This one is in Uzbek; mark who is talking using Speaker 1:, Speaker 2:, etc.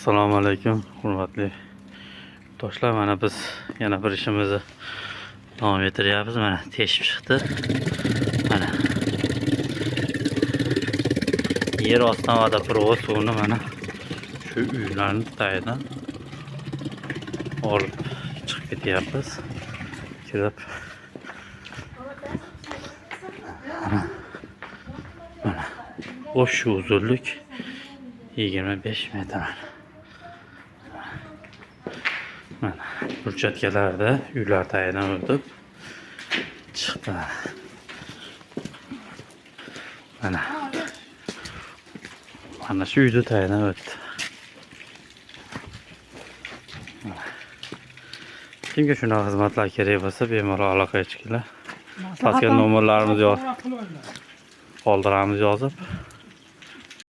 Speaker 1: Assalomu alaykum, hurmatli do'stlar. Mana biz yana bir ishimizni davom ettiryapmiz. Mana teshib chiqdi. Mana yer ostidan vodoprovod suvini mana shu uylarning tagidan olib chiqib ketyapmiz. Kirib mana o'sha uzunlik 25 metr. Mana burchatkalarda uylar tagidan o'tib chiqdi. Mana shu uyni tagidan o'tdi. Kimga shunaqa xizmatlar kerak bo'lsa, bemalol aloqaga chiqinglar. Pastga nomerlarimizni qoldiramiz yozib.